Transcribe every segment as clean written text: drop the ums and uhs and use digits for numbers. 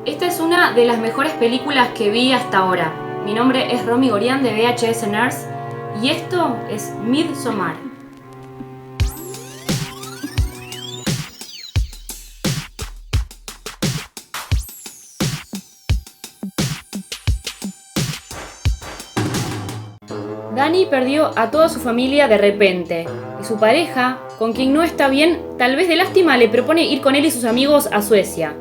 Esta es una de las mejores películas que vi hasta ahora. Mi nombre es Romy Gorián de VHS Nerds y esto es Midsommar. Dani perdió a toda su familia de repente y su pareja, con quien no está bien, tal vez de lástima le propone ir con él y sus amigos a Suecia,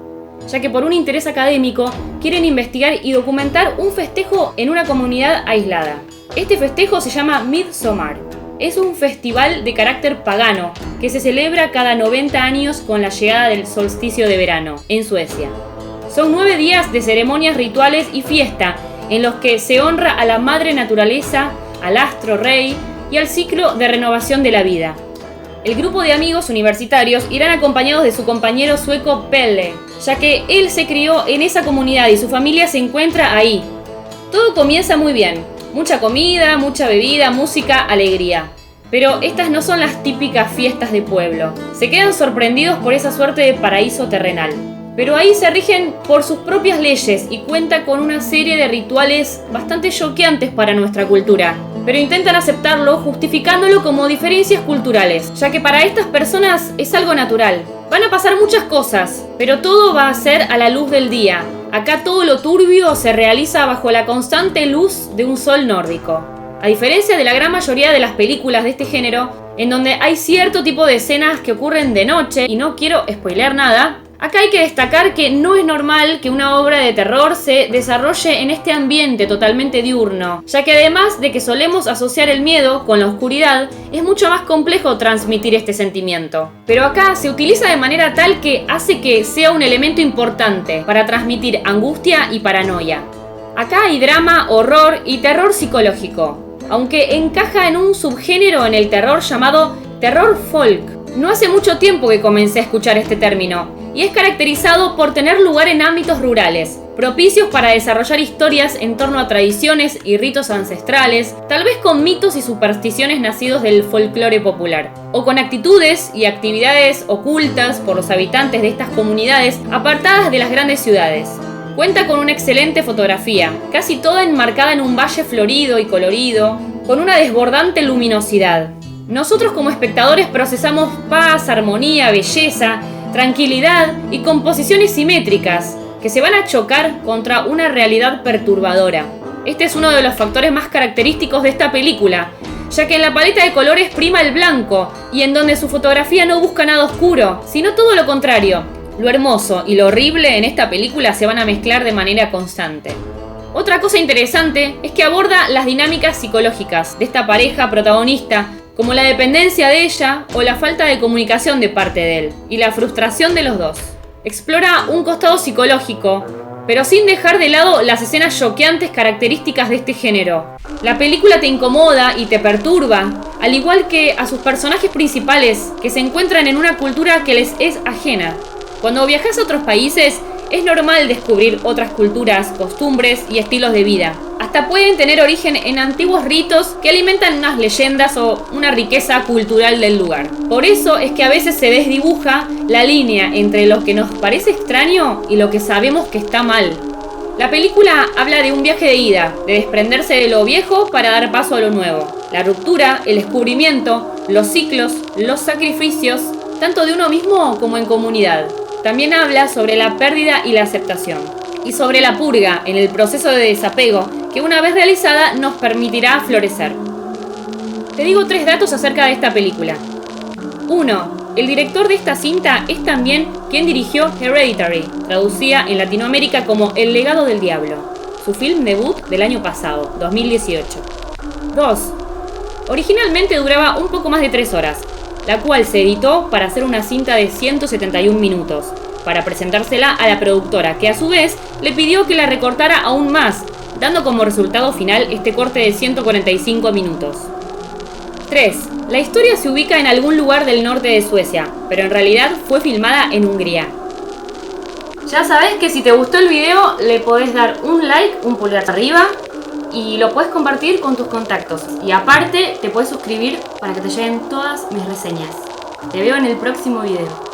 ya que por un interés académico quieren investigar y documentar un festejo en una comunidad aislada. Este festejo se llama Midsommar. Es un festival de carácter pagano que se celebra cada 90 años con la llegada del solsticio de verano en Suecia. Son 9 días de ceremonias rituales y fiesta en los que se honra a la madre naturaleza, al astro rey y al ciclo de renovación de la vida. El grupo de amigos universitarios irán acompañados de su compañero sueco Pelle, ya que él se crió en esa comunidad y su familia se encuentra ahí. Todo comienza muy bien, mucha comida, mucha bebida, música, alegría. Pero estas no son las típicas fiestas de pueblo. Se quedan sorprendidos por esa suerte de paraíso terrenal. Pero ahí se rigen por sus propias leyes y cuenta con una serie de rituales bastante choqueantes para nuestra cultura. Pero intentan aceptarlo justificándolo como diferencias culturales, ya que para estas personas es algo natural. Van a pasar muchas cosas, pero todo va a ser a la luz del día. Acá todo lo turbio se realiza bajo la constante luz de un sol nórdico. A diferencia de la gran mayoría de las películas de este género, en donde hay cierto tipo de escenas que ocurren de noche, y no quiero spoilear nada, acá hay que destacar que no es normal que una obra de terror se desarrolle en este ambiente totalmente diurno, ya que además de que solemos asociar el miedo con la oscuridad, es mucho más complejo transmitir este sentimiento. Pero acá se utiliza de manera tal que hace que sea un elemento importante para transmitir angustia y paranoia. Acá hay drama, horror y terror psicológico, aunque encaja en un subgénero en el terror llamado terror folk. No hace mucho tiempo que comencé a escuchar este término, y es caracterizado por tener lugar en ámbitos rurales, propicios para desarrollar historias en torno a tradiciones y ritos ancestrales, tal vez con mitos y supersticiones nacidos del folclore popular, o con actitudes y actividades ocultas por los habitantes de estas comunidades apartadas de las grandes ciudades. Cuenta con una excelente fotografía, casi toda enmarcada en un valle florido y colorido, con una desbordante luminosidad. Nosotros como espectadores procesamos paz, armonía, belleza, tranquilidad y composiciones simétricas que se van a chocar contra una realidad perturbadora. Este es uno de los factores más característicos de esta película, ya que en la paleta de colores prima el blanco y en donde su fotografía no busca nada oscuro, sino todo lo contrario. Lo hermoso y lo horrible en esta película se van a mezclar de manera constante. Otra cosa interesante es que aborda las dinámicas psicológicas de esta pareja protagonista, como la dependencia de ella o la falta de comunicación de parte de él, y la frustración de los dos. Explora un costado psicológico, pero sin dejar de lado las escenas choqueantes características de este género. La película te incomoda y te perturba, al igual que a sus personajes principales, que se encuentran en una cultura que les es ajena. Cuando viajas a otros países, es normal descubrir otras culturas, costumbres y estilos de vida. Hasta pueden tener origen en antiguos ritos que alimentan unas leyendas o una riqueza cultural del lugar. Por eso es que a veces se desdibuja la línea entre lo que nos parece extraño y lo que sabemos que está mal. La película habla de un viaje de ida, de desprenderse de lo viejo para dar paso a lo nuevo. La ruptura, el descubrimiento, los ciclos, los sacrificios, tanto de uno mismo como en comunidad. También habla sobre la pérdida y la aceptación, y sobre la purga en el proceso de desapego que una vez realizada nos permitirá florecer. Te digo 3 datos acerca de esta película. 1. El director de esta cinta es también quien dirigió Hereditary, traducida en Latinoamérica como El legado del diablo, su film debut del año pasado, 2018. 2. Originalmente duraba un poco más de 3 horas, la cual se editó para hacer una cinta de 171 minutos, para presentársela a la productora, que a su vez le pidió que la recortara aún más, dando como resultado final este corte de 145 minutos. 3. La historia se ubica en algún lugar del norte de Suecia, pero en realidad fue filmada en Hungría. Ya sabes que si te gustó el video, le podés dar un like, un pulgar arriba, y lo puedes compartir con tus contactos. Y aparte, te puedes suscribir para que te lleguen todas mis reseñas. Te veo en el próximo video.